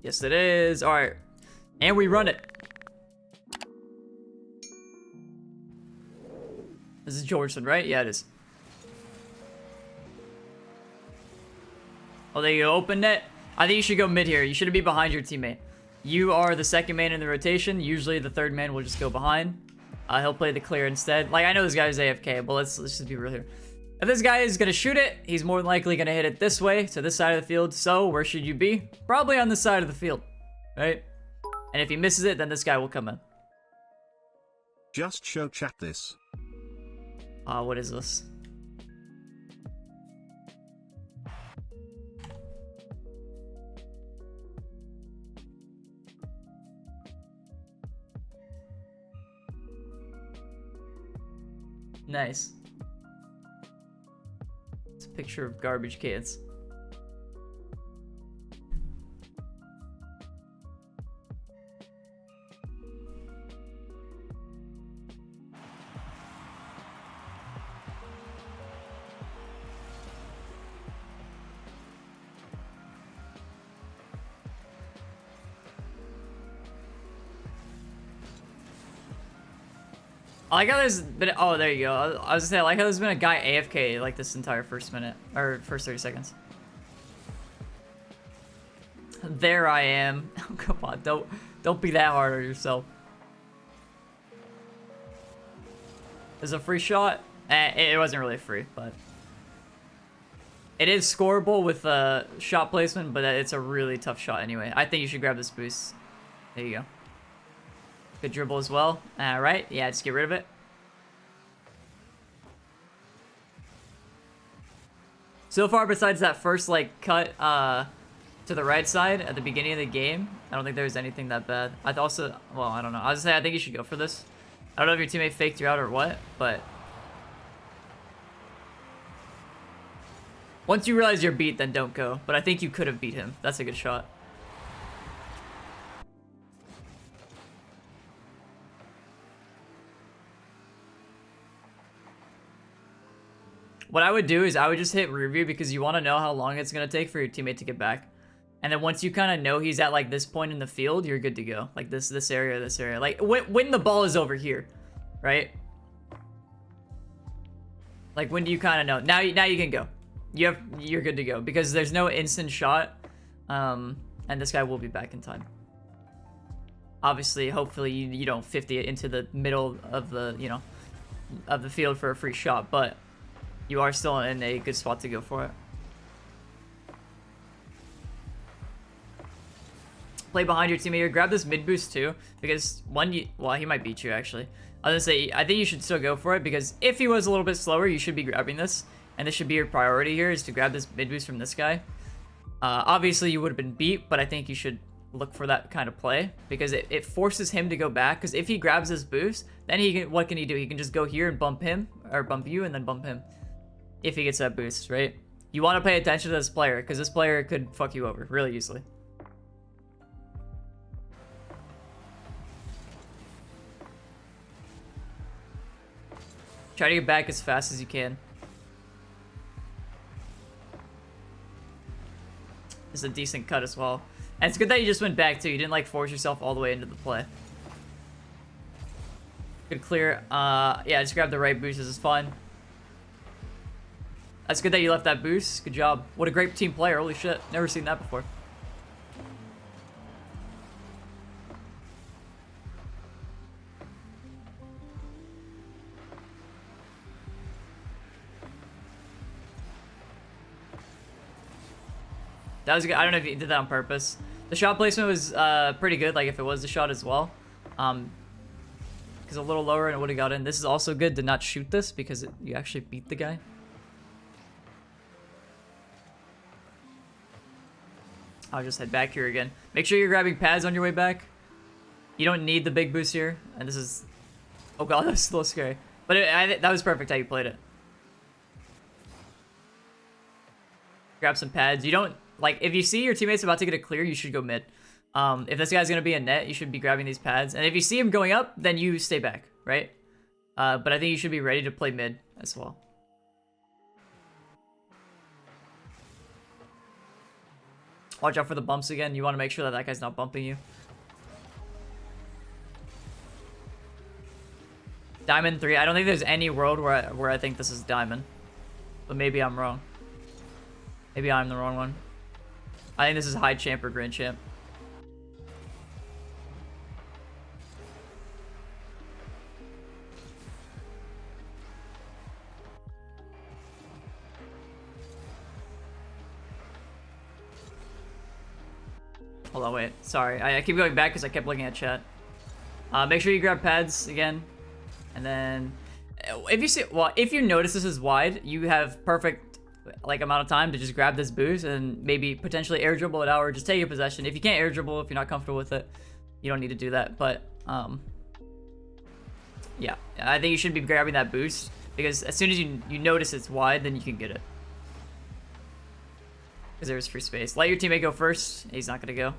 Yes, it is. All right. And we run it. This is Georgeson, right? Yeah, it is. Oh, there you go. Open net. I think you should go mid here. You shouldn't be behind your teammate. You are the second man in the rotation. Usually the third man will just go behind. He'll play the clear instead. Like, I know this guy is AFK, but let's just be real here. If this guy is going to shoot it, he's more than likely going to hit it this way, to this side of the field. So, where should you be? Probably on this side of the field, right? And if he misses it, then this guy will come in. Just show chat this. What is this? Nice. It's a picture of garbage cans. I like how there's been, oh, there you go. I was gonna say, I like how there's been a guy AFK like this entire first minute, or first 30 seconds. There I am. Oh, come on, don't be that hard on yourself. There's a free shot. It wasn't really free, but it is scoreable with shot placement, but it's a really tough shot anyway. I think you should grab this boost. There you go. Good dribble as well. Alright, yeah, just get rid of it. So far, besides that first, like, cut to the right side at the beginning of the game, I don't think there was anything that bad. I also, well, I don't know. I was gonna say, I think you should go for this. I don't know if your teammate faked you out or what, but once you realize you're beat, then don't go. But I think you could have beat him. That's a good shot. What I would do is I would just hit review because you want to know how long it's going to take for your teammate to get back. And then once you kind of know he's at like this point in the field, you're good to go. Like this area. Like when the ball is over here, right? Like when do you kind of know? Now you can go. You're good to go because there's no instant shot. And this guy will be back in time. Obviously, hopefully you don't 50 it into the middle of the, you know, of the field for a free shot, but you are still in a good spot to go for it. Play behind your teammate here. Grab this mid boost too, because well, he might beat you actually. I was gonna say, I think you should still go for it because if he was a little bit slower, you should be grabbing this, and this should be your priority here is to grab this mid boost from this guy. Obviously, you would have been beat, but I think you should look for that kind of play because it forces him to go back. Because if he grabs this boost, then what can he do? He can just go here and bump him or bump you and then bump him. If he gets that boost, right? You want to pay attention to this player, because this player could fuck you over really easily. Try to get back as fast as you can. It's a decent cut as well. And it's good that you just went back too. You didn't like force yourself all the way into the play. Good clear. Yeah, just grab the right boost. This is fun. That's good that you left that boost. Good job. What a great team player. Holy shit. Never seen that before. That was good. I don't know if you did that on purpose. The shot placement was pretty good, like if it was the shot as well. Because a little lower and it would have got in. This is also good to not shoot this because you actually beat the guy. I'll just head back here again. Make sure you're grabbing pads on your way back. You don't need the big boost here. And this is... Oh god, that was a little scary. But that was perfect how you played it. Grab some pads. You don't... Like, if you see your teammate's about to get a clear, you should go mid. If this guy's going to be a net, you should be grabbing these pads. And if you see him going up, then you stay back, right? But I think you should be ready to play mid as well. Watch out for the bumps again. You want to make sure that that guy's not bumping you. Diamond 3. I don't think there's any world where I think this is diamond. But maybe I'm wrong. Maybe I'm the wrong one. I think this is high champ or grand champ. Hold on, wait. Sorry. I keep going back because I kept looking at chat. Make sure you grab pads again. And then, if you see, well, if you notice this is wide, you have perfect, like, amount of time to just grab this boost and maybe potentially air dribble it out or just take your possession. If you can't air dribble, if you're not comfortable with it, you don't need to do that. But, yeah, I think you should be grabbing that boost because as soon as you notice it's wide, then you can get it. Because there's free space. Let your teammate go first. He's not gonna go.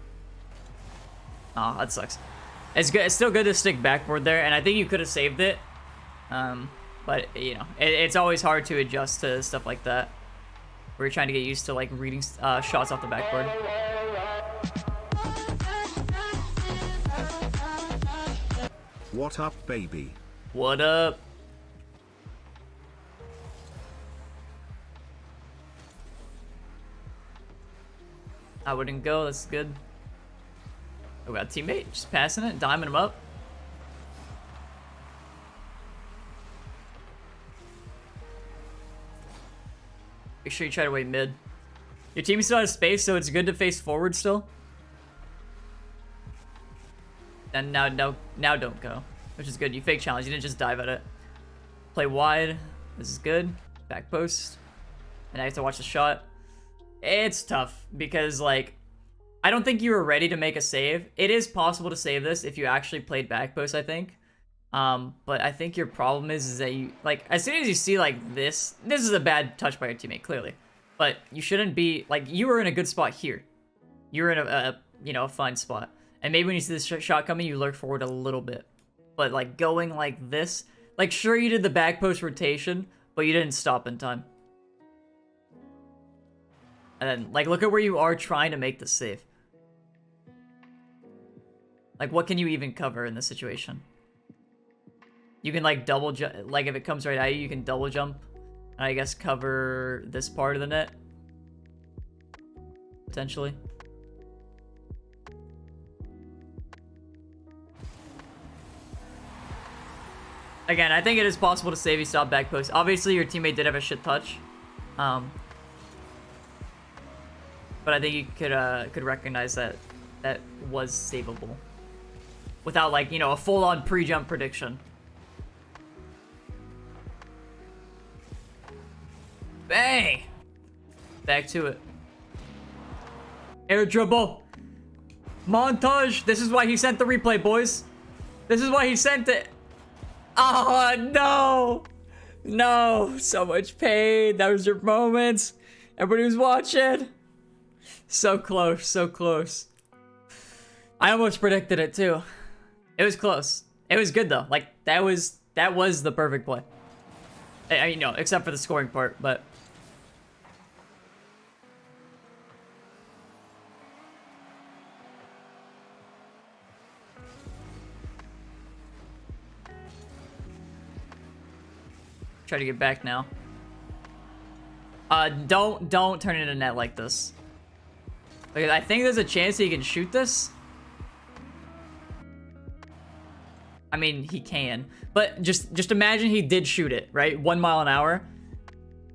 Aw, that sucks. It's good. It's still good to stick backboard there, and I think you could have saved it. But you know, it's always hard to adjust to stuff like that. Where you're trying to get used to like reading shots off the backboard. What up, baby? What up? I wouldn't go. That's good. Oh, we got a teammate just passing it, diming him up. Make sure you try to wait mid. Your team still has space, so it's good to face forward still. And now don't go, which is good. You fake challenge. You didn't just dive at it. Play wide. This is good. Back post. And I have to watch the shot. It's tough because like I don't think you were ready to make a save. It is possible to save this if you actually played back post, I think. But I think your problem is that you like as soon as you see like this is a bad touch by your teammate clearly. But you shouldn't be like you were in a good spot here. You're in a you know, a fine spot. And maybe when you see this shot coming, you lurk forward a little bit. But like going like this, like sure you did the back post rotation, but you didn't stop in time. And then, like, look at where you are trying to make the save. Like, what can you even cover in this situation? You can, like, double jump. Like, if it comes right at you, you can double jump. And I guess cover this part of the net. Potentially. Again, I think it is possible to save you stop back post. Obviously, your teammate did have a shit touch. But I think you could recognize that that was savable. Without like, you know, a full-on pre-jump prediction. Bang! Back to it. Air dribble. Montage. This is why he sent the replay, boys. This is why he sent it. Oh, no. No. So much pain. That was your moments. Everybody was watching. So close, so close. I almost predicted it too. It was close. It was good though. Like that was the perfect play. I mean, no, except for the scoring part, but try to get back now. Don't turn it into net like this. Because I think there's a chance that he can shoot this. I mean, he can. But just imagine he did shoot it, right? 1 mile an hour.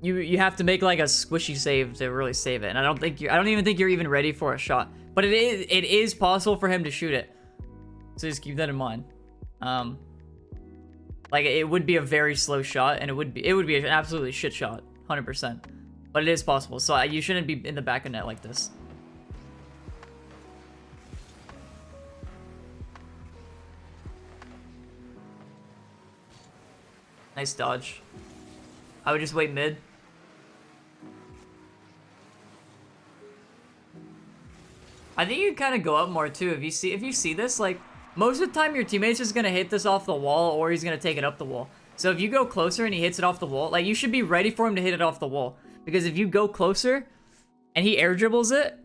You have to make like a squishy save to really save it. And I don't even think you're even ready for a shot. But it is possible for him to shoot it. So just keep that in mind. Like it would be a very slow shot and it would be an absolutely shit shot, 100%. But it is possible. So you shouldn't be in the back of net like this. Nice dodge. I would just wait mid. I think you kind of go up more too. If you see this, like most of the time your teammate's just gonna hit this off the wall or he's gonna take it up the wall. So if you go closer and he hits it off the wall, like you should be ready for him to hit it off the wall. Because if you go closer and he air dribbles it,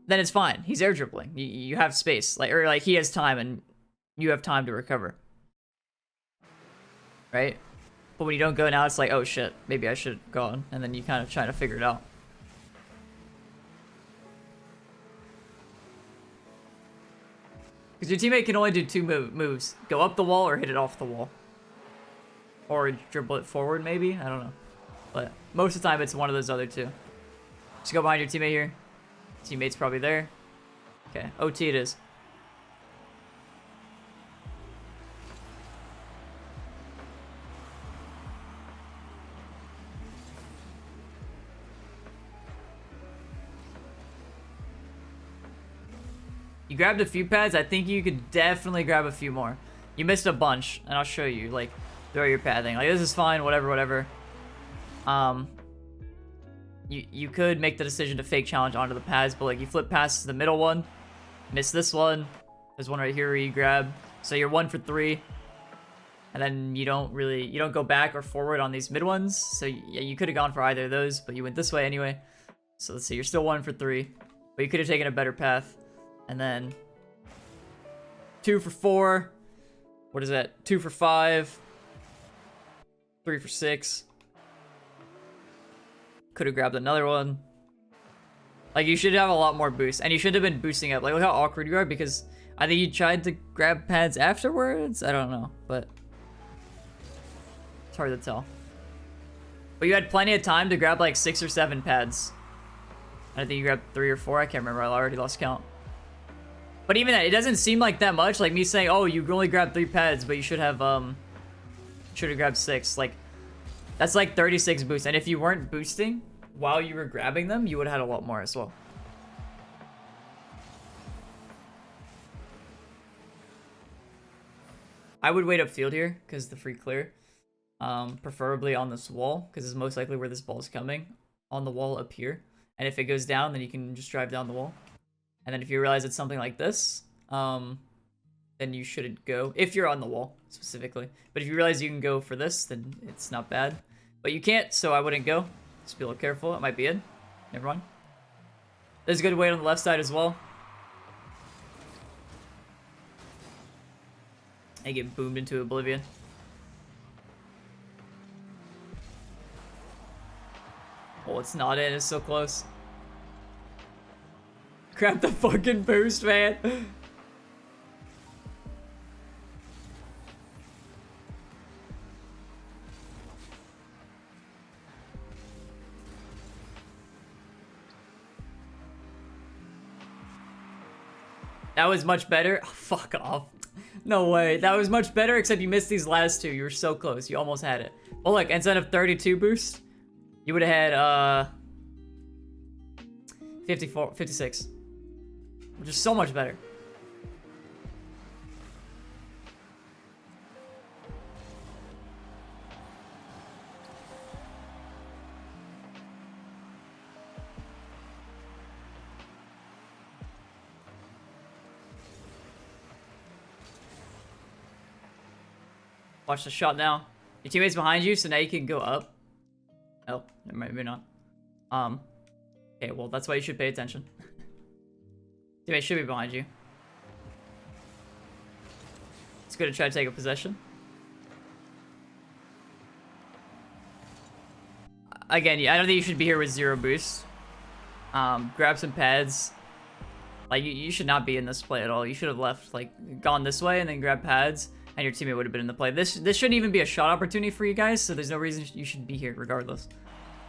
then it's fine. He's air dribbling. You have space, or like he has time and you have time to recover, right? But when you don't go now, it's like, oh shit, maybe I should have gone, and then you kind of try to figure it out. Because your teammate can only do two moves: go up the wall or hit it off the wall, or dribble it forward. Maybe, I don't know, but most of the time it's one of those other two. Just go behind your teammate here. Teammate's probably there. Okay, OT it is. You grabbed a few pads. I think you could definitely grab a few more. You missed a bunch, and I'll show you, like, throw your pad thing. Like, this is fine, whatever. You could make the decision to fake challenge onto the pads, but like you flip past the middle one, miss this one. There's one right here where you grab. So you're 1 for 3. And then you don't go back or forward on these mid ones. So yeah, you could have gone for either of those, but you went this way anyway. So let's see, you're still 1 for 3. But you could have taken a better path. And then 2 for 4. What is that? 2 for 5. 3 for 6. Could have grabbed another one. Like, you should have a lot more boost. And you should have been boosting up. Like, look how awkward you are, because I think you tried to grab pads afterwards? I don't know, but it's hard to tell. But you had plenty of time to grab, like, 6 or 7 pads. I think you grabbed 3 or 4. I can't remember. I already lost count. But even that, it doesn't seem like that much. Like, me saying, oh, you only grabbed 3 pads, but you should have grabbed 6. Like, that's like 36 boosts, and if you weren't boosting while you were grabbing them, you would have had a lot more as well. I would wait upfield here, because the free clear. Preferably on this wall, because it's most likely where this ball is coming. On the wall up here. And if it goes down, then you can just drive down the wall. And then if you realize it's something like this, then you shouldn't go, if you're on the wall, specifically. But if you realize you can go for this, then it's not bad. But you can't, so I wouldn't go. Just be a little careful. It might be in. Never mind. There's a good weight on the left side as well. I get boomed into oblivion. Oh, it's not in. It's so close. Grab the fucking boost, man. That was much better. Oh, fuck off. No way. That was much better, except you missed these last 2. You were so close. You almost had it. Oh, look. Instead of 32 boost, you would have had, 56. Which is so much better. Watch the shot now. Your teammate's behind you, so now you can go up. Oh, maybe not. Okay, well, that's why you should pay attention. Teammate should be behind you. It's good to try to take a possession. Again, I don't think you should be here with 0 boost. Grab some pads. Like, you should not be in this play at all. You should have left, like, gone this way and then grabbed pads, and your teammate would have been in the play. This shouldn't even be a shot opportunity for you guys, so there's no reason you should be here regardless.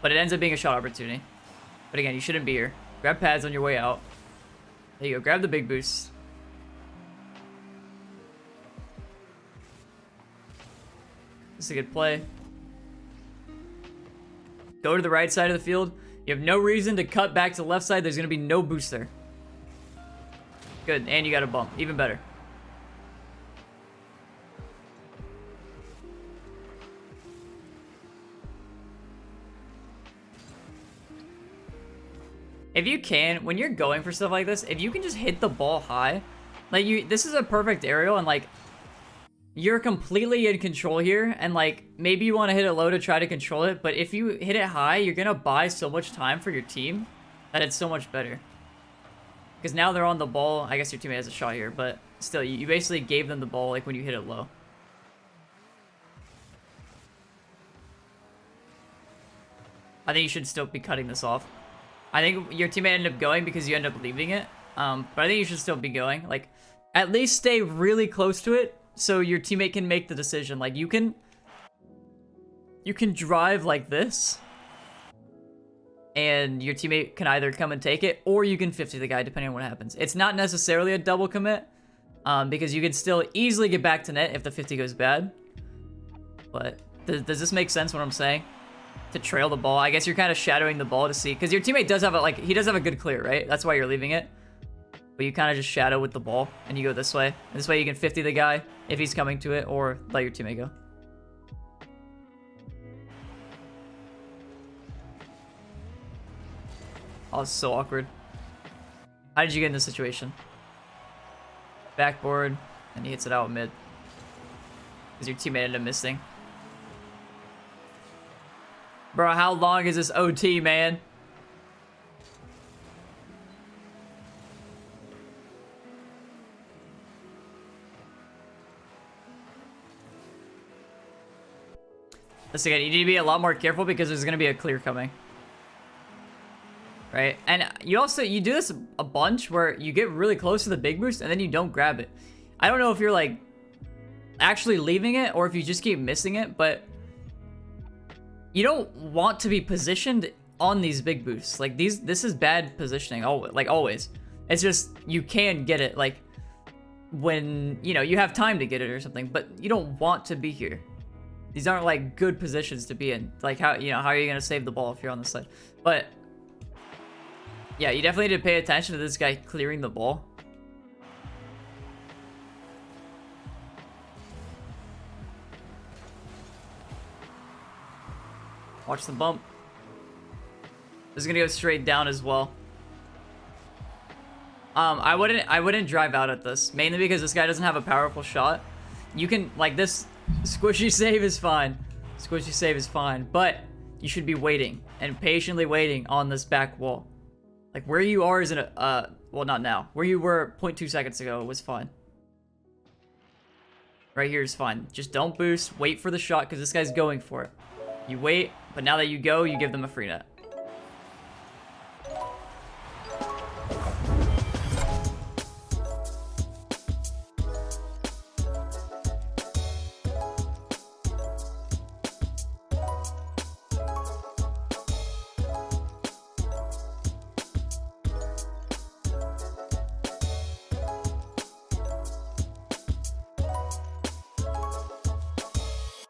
But it ends up being a shot opportunity. But again, you shouldn't be here. Grab pads on your way out. There you go. Grab the big boost. This is a good play. Go to the right side of the field. You have no reason to cut back to the left side. There's going to be no boost there. Good. And you got a bump. Even better. If you can, when you're going for stuff like this, if you can just hit the ball high, like this is a perfect aerial, and like, you're completely in control here, and like, maybe you want to hit it low to try to control it, but if you hit it high, you're gonna buy so much time for your team that it's so much better. Because now they're on the ball. I guess your teammate has a shot here, but still, you basically gave them the ball like when you hit it low. I think you should still be cutting this off. I think your teammate ended up going because you end up leaving it. But I think you should still be going. Like, at least stay really close to it so your teammate can make the decision. Like, you can drive like this, and your teammate can either come and take it, or you can 50 the guy, depending on what happens. It's not necessarily a double commit, because you can still easily get back to net if the 50 goes bad. But does this make sense what I'm saying? To trail the ball. I guess you're kind of shadowing the ball to see, because your teammate does have a, like, he does have a good clear, right? That's why you're leaving it. But you kind of just shadow with the ball, and you go this way. And this way you can 50 the guy if he's coming to it, or let your teammate go. Oh, it's so awkward. How did you get in this situation? Backboard, and he hits it out mid. Because your teammate ended up missing. Bro, how long is this OT, man? Listen, again, you need to be a lot more careful because there's going to be a clear coming. Right? And you do this a bunch where you get really close to the big boost and then you don't grab it. I don't know if you're like actually leaving it or if you just keep missing it, but you don't want to be positioned on these big boosts. Like this is bad positioning, like always. It's just you can get it like when, you know, you have time to get it or something, but you don't want to be here. These aren't like good positions to be in. Like how are you gonna save the ball if you're on this side? But yeah, you definitely need to pay attention to this guy clearing the ball. Watch the bump. This is gonna go straight down as well. I wouldn't drive out at this, mainly because this guy doesn't have a powerful shot. You can, like, this squishy save is fine. Squishy save is fine, but you should be waiting and patiently waiting on this back wall. Like where you are is in a well, not now. Where you were 0.2 seconds ago was fine. Right here is fine. Just don't boost. Wait for the shot because this guy's going for it. You wait, but now that you go, you give them a free net.